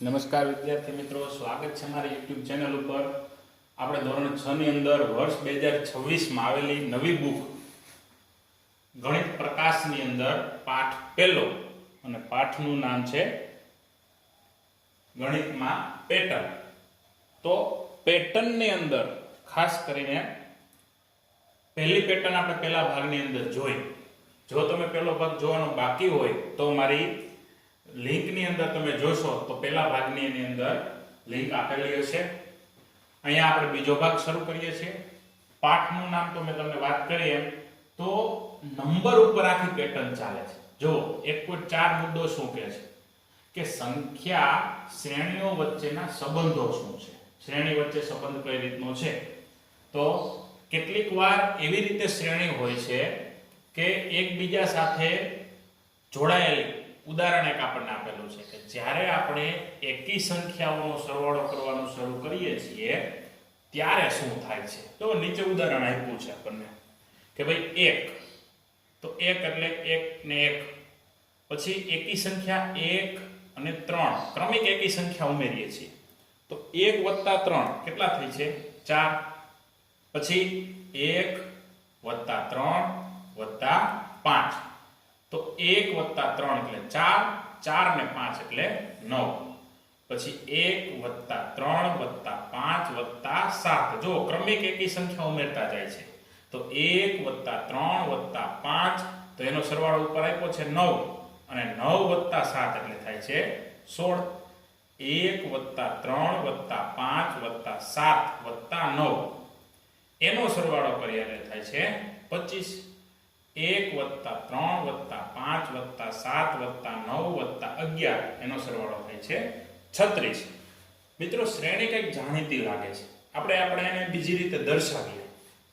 નમસ્કાર વિદ્યાર્થી મિત્રો, સ્વાગત છે મારી યુટ્યુબ ચેનલ ઉપર. આપણે ધોરણ 6 ની અંદર વર્ષ 2026 માં આવેલી નવી બુક ગણિત પ્રકાશની અંદર પાઠ પહેલો અને પાઠનું નામ છે ગણિતમાં પેટર્ન. તો પેટર્નની અંદર ખાસ કરીને પહેલી પેટર્ન આપણે પહેલા ભાગની અંદર જોઈ. જો તમે પહેલો ભાગ જોવાનો બાકી હોય તો મારી લિંકની અંદર તમે જોશો તો પહેલા ભાગની એની અંદર લિંક આપેલી હશે. અહીંયા આપણે બીજો ભાગ શરૂ કરીએ છીએ. પાઠનું નામ તો મેં તમને વાત કરી એમ તો નંબર ઉપર આખી પેટર્ન ચાલે છે. જો 1.4 મુદ્દો શું કહે છે કે સંખ્યા શ્રેણીઓ વચ્ચેના સંબંધો શું છે. શ્રેણી વચ્ચે સંબંધ કઈ રીતનો છે તો કેટલીક વાર એવી રીતે શ્રેણી હોય છે કે એકબીજા સાથે જોડાયેલી. ઉદાહરણ એક આપણને આપેલું છે કે જ્યારે આપણે એકી સંખ્યાઓનો સરવાળો કરવાનું શરૂ કરીએ છીએ ત્યારે શું થાય છે. તો નીચે ઉદાહરણ આપ્યું છે આપણને કે ભાઈ 1 તો 1 એટલે 1 ને 1, પછી એકી સંખ્યા 1 અને 3 ક્રમિક એકી સંખ્યા ઉમેરીએ છીએ તો 1 + 3 કેટલા થઈ છે 4. પછી 1 + 3 + 5 તો 1 + 3 એટલે 4, 4 ને 5 એટલે 9. પછી 1 + 3 + 5 + 7 જો ક્રમિક એકી સંખ્યા ઉમેરતા જાય છે તો 1 + 3 + 5 તો એનો સરવાળો ઉપર આપ્યો છે 9 અને 9 + 7 એટલે થાય છે 16. 1 + 3 + 5 + 7 + 9 એનો સરવાળો કરીએ એટલે થાય છે 25. 1 + 3 + 5 + 7 + 9 + 11 એનો સરવાળો થાય છે 36. મિત્રો શ્રેણી કંઈક જાણીતી લાગે છે. આપણે એને બીજી રીતે દર્શાવીએ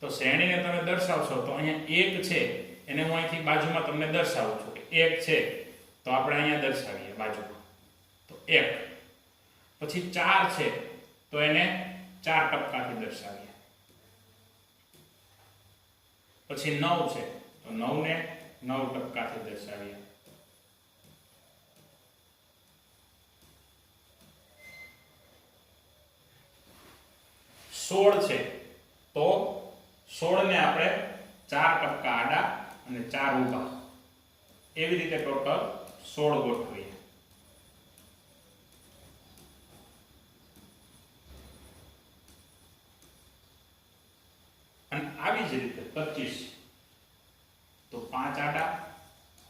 તો શ્રેણીને તમે દર્શાવશો તો અહીંયા 1 છે એને હું અહીંથી બાજુમાં તમને દર્શાવું છું કે 1 છે તો આપણે અહીંયા દર્શાવીએ બાજુમાં તો 1. પછી 4 છે તો એને 4 ટપકાથી દર્શાવીએ. પછી 9 છે તો 9 ને 9 ટપકાથી દર્શાવીએ. સોળ છે તો 16 ને આપણે 4 ટપકા આડા અને 4 ઊભા એવી રીતે ટોટલ 16 ગોઠવીએ. અને આવી જ રીતે 25 તો 5 આડા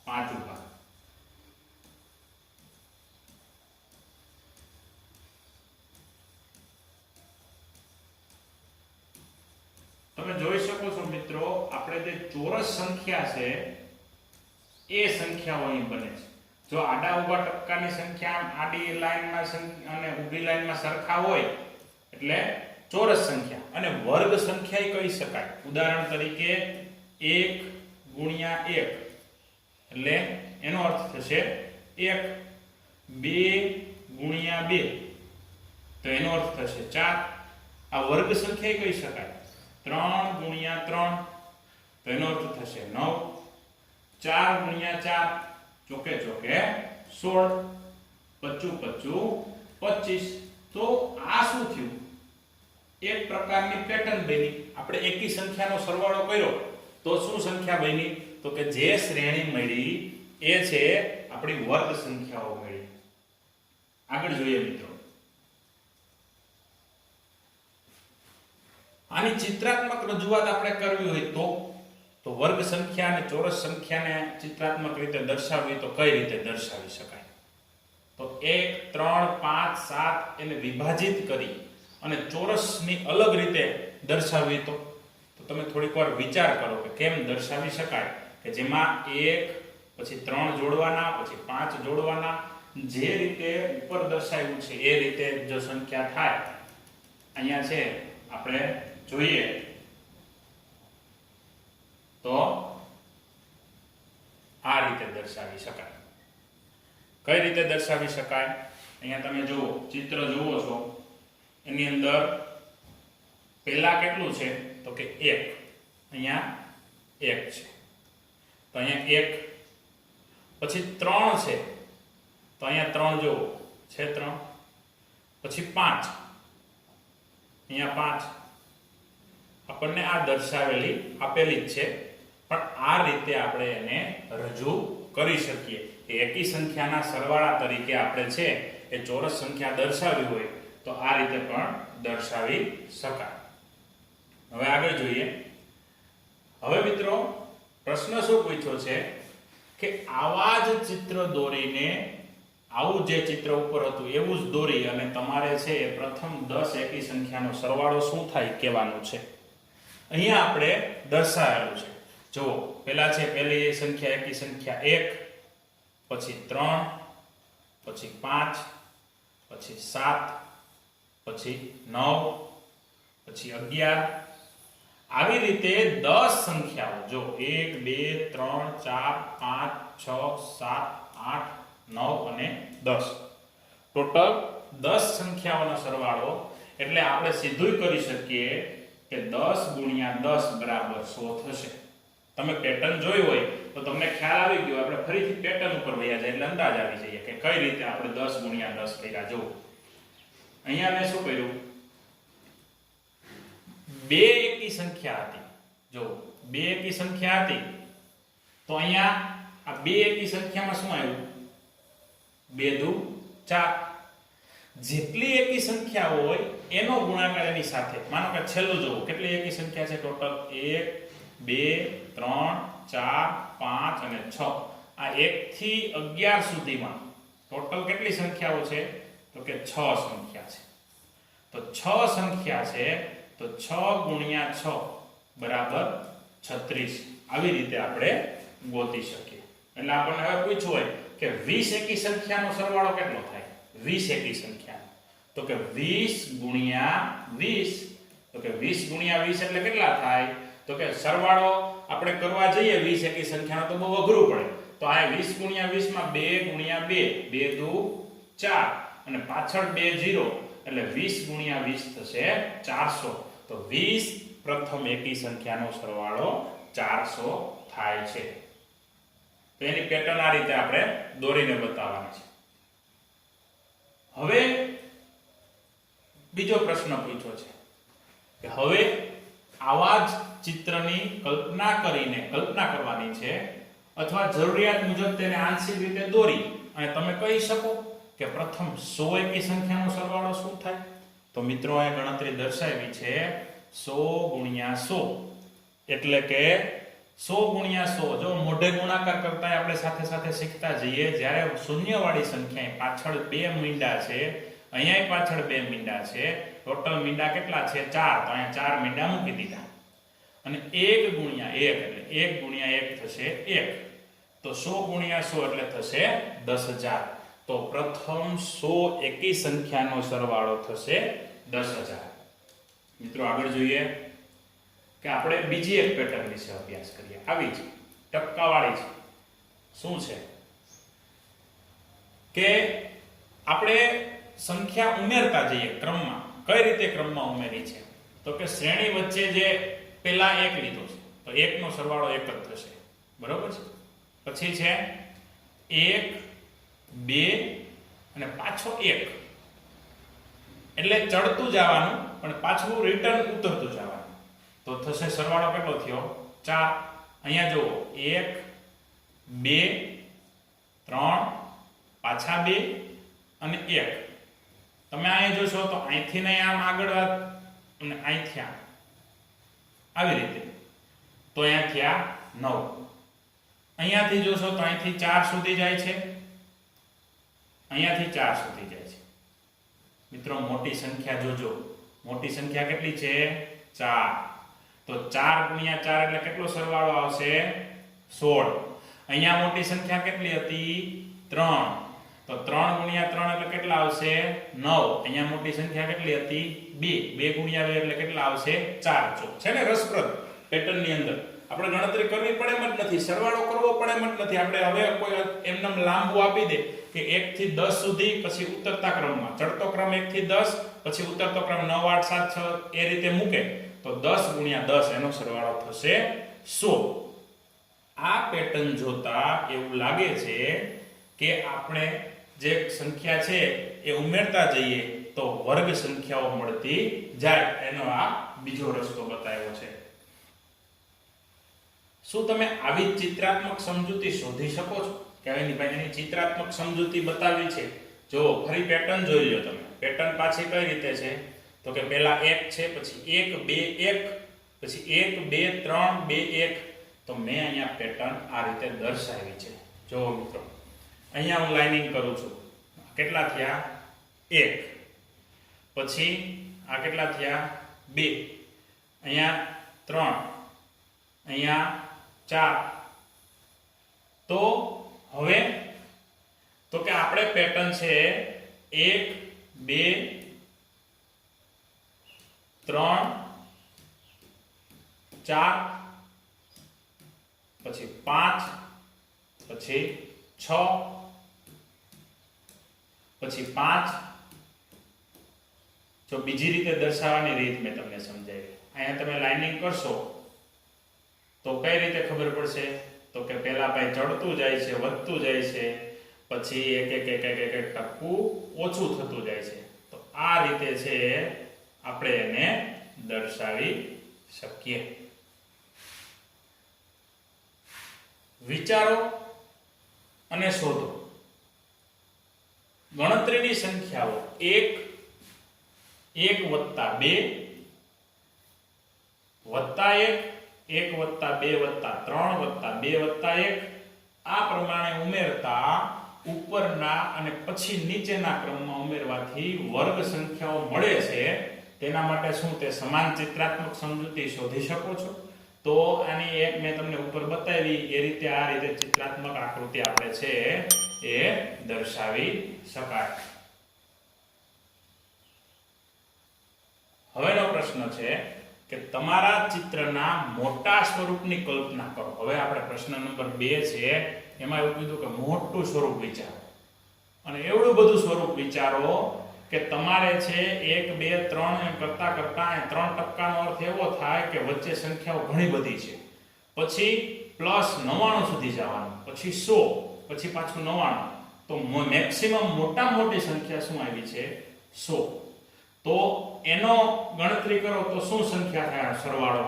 5 ઊભા. તમે જોઈ શકો છો મિત્રો આપણે જે ચોરસ સંખ્યા છે એ સંખ્યાઓ અહીં બને છે. જો આડા ઊભા ટપકાની સંખ્યા આડી લાઈનમાં અને ઊભી લાઈનમાં સરખા હોય એટલે ચોરસ સંખ્યા. અને વર્ગ સંખ્યા કહી શકાય. ઉદાહરણ તરીકે 1 × 1 એટલે એનો અર્થ થશે 1. 2 × 2 તો એનો અર્થ થશે 4. આ વર્ગ સંખ્યા કહી શકાય. 3 × 3 તો એનો અર્થ થશે 9. 4 × 4 ચોકે ચોકે 16. 25 25 25. તો આ શું થયું એક પ્રકારની પેટર્ન બની. આપણે એકી સંખ્યાનો સરવાળો કર્યો તો શું સંખ્યા બની તો કે જે શ્રેણી મળી એ છે આપણી વર્ગ સંખ્યાઓ મળી. આગળ જોઈએ મિત્રો. આની ચિત્રાત્મક રજૂઆત આપણે કરવી હોય તો વર્ગ સંખ્યા અને ચોરસ સંખ્યાને ચિત્રાત્મક રીતે દર્શાવવી તો કઈ રીતે દર્શાવી શકાય તો 1 3 5 7 એને વિભાજિત કરી અને ચોરસની અલગ રીતે દર્શાવવી તો તમે થોડીક વાર વિચાર કરો કે કેમ દર્શાવી શકાય કે જેમાં 1 પછી 3 જોડવાના પછી 5 જોડવાના જે રીતે ઉપર દર્શાવ્યું છે એ રીતે જો સંખ્યા થાય. અહીંયા છે આપણે જોઈએ તો આ રીતે દર્શાવી શકાય. કઈ રીતે દર્શાવી શકાય અહીંયા તમે જુઓ ચિત્ર જુઓ છો એની અંદર પહેલા કેટલું છે તો કે 1 અહીંયા 1 છે તો અહીંયા 1 પછી 3 છે તો અહીંયા 3 જુઓ છે 3 પછી 5, અહીંયા 5 આપણને આ દર્શાવેલી આપેલી જ છે, પણ આ રીતે આપણે એને રજૂ કરી શકીએ. એકી સંખ્યાના સરવાળા તરીકે આપણે છે એ ચોરસ સંખ્યા દર્શાવી હોય તો આ રીતે પણ દર્શાવી શકાય. હવે આગળ જોઈએ. હવે મિત્રો પ્રશ્ન શું પૂછ્યો છે કે આવા જ ચિત્ર દોરીને, આવું જે ચિત્ર ઉપર હતું એવું જ દોરી અને તમારે છે એ પ્રથમ 10 એકી સંખ્યાનો સરવાળો શું થાય કહેવાનું છે. અહીંયા આપણે દર્શાવેલું છે. જુઓ, પહેલા છે પહેલી સંખ્યા એકી સંખ્યા 1, પછી 3, પછી 5, પછી 7, પછી 9, પછી 11. આવી રીતે 10 સંખ્યાઓ, જો 1 2 3 4 5 6 7 8 9 અને 10, ટોટલ 10 સંખ્યાઓનો સરવાળો. એટલે આપણે સીધું કરી શકીએ કે 10 ગુણ્યા 10 બરાબર 100 થશે. તમે પેટર્ન જોઈ હોય તો તમને ખ્યાલ આવી ગયો. આપણે ફરીથી પેટર્ન ઉપર વયા જાય એટલે અંદાજ આવી જઈએ કે કઈ રીતે આપણે 10 ગુણ્યા 10 કર્યા. જો અહીંયા મેં શું કર્યું, બે એકી સંખ્યા હતી. જો બે એકી સંખ્યા હતી તો અહીંયા આ બે એકી સંખ્યામાં શું આવ્યું, 2 દુ 4. જેટલી એકી સંખ્યા હોય એનો ગુણાકાર એની સાથે. માનો કે છેલ્લું જોવો, કેટલી એકી સંખ્યા છે ટોટલ, 1 2 3 4 5 અને 6. આ 1 થી 11 સુધીમાં ટોટલ કેટલી સંખ્યાઓ છે તો કે 6 સંખ્યા છે. તો 6 સંખ્યા છે તો 6 ગુણ્યા 6 બરાબર 36. આવી રીતે આપણે ગોતી શકીએ. એટલે આપણને હવે પૂછવું હોય કે 20 એકી સંખ્યાનો સરવાળો કેટલો થાય, 20 એકી સંખ્યા, તો કે 20 ગુણ્યા 20, તો કે 20 ગુણ્યા 20 એટલે કેટલા થાય, તો કે સરવાળો આપણે કરવા જઈએ 20 એકી સંખ્યાનો તો બહુ અઘરું પડે. તો આ 20 ગુણ્યા 20 માં 2 ગુણ્યા 2, 2 દુ 4 અને પાછળ 2 0 એટલે 20 ગુણ્યા 20 થશે 400. તો 20 પ્રથમ એકી સંખ્યાનો સરવાળો 400 થાય છે. તો એની પેટર્ન આ રીતે આપણે દોરીને બતાવવાની છે. હવે બીજો પ્રશ્ન પૂછ્યો છે કે હવે આવા જ ચિત્રની કલ્પના કરવાની છે અથવા જરૂરિયાત મુજબ તેને આંશિક રીતે દોરી અને તમે કહી શકો કે પ્રથમ 100 એકી સંખ્યાનો સરવાળો શું થાય. તો મિત્રો આ ગણતરી દર્શાવી છે 100 ગુણ્યા 100 એટલે કે 100 ગુણ્યા 100. જો મોઢે ગુણાકાર કરતા આપણે સાથે સાથે શીખતા જઈએ. જ્યારે શૂન્યવાળી સંખ્યા પાછળ 2 મીંડા છે, અહીંયા પાછળ 2 મીંડા છે, ટોટલ મીંડા કેટલા છે 4, તો અહીંયા 4 મીંડા મૂકી દીધા. અને 1 ગુણ્યા 1 એટલે 1 ગુણ્યા 1 થશે 1. તો 100 ગુણ્યા 100 એટલે થશે 10000. તો પ્રથમ 100 એકી સંખ્યાનો સરવાળો થશે 10000. મિત્રો આગળ જોઈએ કે આપણે બીજી એક પેટર્ન વિશે અભ્યાસ કરીએ. આવી છે ટપકાવાળી છે. શું છે કે આપણે સંખ્યા ઉમેરતા જઈએ ક્રમમાં. કઈ રીતે ક્રમમાં ઉમેરી છે તો કે શ્રેણી વચ્ચે જે પેલા 1 લીધો છે તો 1 નો સરવાળો 1 જ થશે, બરોબર છે. પછી છે 1 2 અને પાછો 1 એટલે ચડતું જવાનું પણ પાછું રિટર્ન ઉતરતું જવાનું. તો થશે સરવાળો કેટલો થયો 4. અહીંયા જુઓ 1 2 3 પાછા 2 અને 1. તમે અહીંયા જોશો તો અહીંથી ને આમ આગળ અને અહીંથી આમ આવી રીતે. તો અહીંયા થયા 9. અહીંયાથી જોશો તો અહીંથી 4 સુધી જાય છે, અહીંયાથી 4 સુધી જાય છે. મિત્રો મોટી સંખ્યા જોજો. મોટી સંખ્યા કેટલી છે 4. તો 4 ગુણ્યા 4 એટલે કેટલો સરવાળો આવશે 16. અહીંયા મોટી સંખ્યા કેટલી હતી 3. તો 3 ગુણ્યા 3 એટલે કેટલા આવશે 9. અહીંયા મોટી સંખ્યા કેટલી હતી 2. 2 ગુણ્યા 2 એટલે કેટલા આવશે 4. જો છે ને રસપ્રદ પેટર્ન ની અંદર આપણે ગણતરી કરવી પડે એમ જ નથી, સરવાળો કરવો પડે એમ જ નથી. આપણે હવે કોઈ એમનેમ લાંબુ આપી દે કે 1 થી 10 સુધી, પછી ઉતરતા ક્રમમાં ચડતો ક્રમ 1 થી 10, પછી ઉતરતો ક્રમ 9 8 7 6 એ રીતે મૂકે તો 10 ગુણ્યા 10 એનો સરવાળો થશે 100. આ પેટર્ન જોતા એવું લાગે છે કે આપણે જે સંખ્યા છે એ ઉમેરતા જઈએ તો વર્ગ સંખ્યાઓ મળતી જાય. એનો આ બીજો રસ્તો બતાવ્યો છે. શું તમે આવી ચિત્રાત્મક સમજૂતી શોધી શકો છો? કહેવાય નહીં ભાઈ, એની ચિત્રાત્મક સમજૂતી બતાવી છે. જો ફરી પેટર્ન જોઈ લો તમે. પેટર્ન પાછી કઈ રીતે છે? તો કે પહેલા 1 છે, પછી 1 2 1, પછી 1 2 3 2 1. તો મેં અહીંયા પેટર્ન આ રીતે દર્શાવી છે. જો મિત્રો, અહીંયા હું લાઇનિંગ કરું છું. કેટલા થયા? 1. પછી આ કેટલા થયા? 2. અહીંયા 3, અહીંયા 4. તો હવે તો કે આપણે પેટર્ન છે 1 2 3 4, પછી 5, પછી 6, પછી 5. જો બીજી રીતે દર્શાવવાની રીત મેં તમને સમજાવી. અહીંયા તમે લાઇનિંગ કરશો તો કઈ રીતે ખબર પડશે? તો કે પહેલા ભાઈ ચડતું જાય છે, વધતું જાય છે, પછી એક ટપકું ઓછું થતું જાય છે. તો આ રીતે છે આપણે એને દર્શાવી શકીએ. વિચારો અને શોધો. ગણતરીની સંખ્યાઓ 1 1 વત્તા 2 વત્તા 1 1 વત્તા 2 વત્તા 3 વત્તા 2 વત્તા 1 આ પ્રમાણે ઉમેરતા ઉપરના અને પછી નીચેના ક્રમમાં ઉમેરવાથી વર્ગ સંખ્યાઓ મળે છે. તેના માટે શું તે સમાન ચિત્રાત્મક સમજૂતી શોધી શકો છો? તો આની એક મેં તમને ઉપર બતાવી એ રીતે આ રીતે ચિત્રાત્મક આકૃતિ આપણે છે એ દર્શાવી શકાય. હવેનો પ્રશ્ન છે કે તમારા ચિત્રના મોટા સ્વરૂપની કલ્પના કરો. હવે આપણે પ્રશ્ન નંબર 2 છે એમાં એવું કીધું કે મોટું સ્વરૂપ વિચારો. અને એવડું બધું સ્વરૂપ વિચારો કે તમારે છે 1 2 3 એમ કરતા કરતા 3% નો અર્થ એવો થાય કે વચ્ચે સંખ્યાઓ ઘણી બધી છે. પછી +99 સુધી જવાનું, પછી 100, પછી પાછું 99. તો મેક્સિમમ મોટા મોટી સંખ્યા શું આવી છે? 100. તો એનો ગણતરી કરો તો શું સંખ્યા થાય સરવાળો?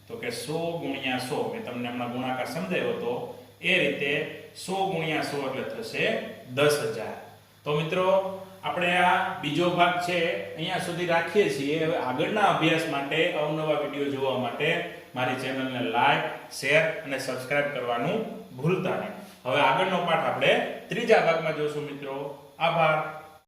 તો કે 100 ગુણ્યા 100. મેં તમને હમણાં ગુણાકાર સમજાવ્યો હતો એ રીતે 100 ગુણ્યા 100 એટલે થશે 10,000. તો મિત્રો આપણે આ બીજો ભાગ છે અહીંયા સુધી રાખીએ છીએ. હવે આગળના અભ્યાસ માટે અવનવા વિડીયો જોવા માટે મારી ચેનલને લાઈક, શેર અને સબસ્ક્રાઇબ કરવાનું ભૂલતા નહીં. હવે આગળનો પાઠ આપણે ત્રીજા ભાગમાં જોશું મિત્રો. આભાર.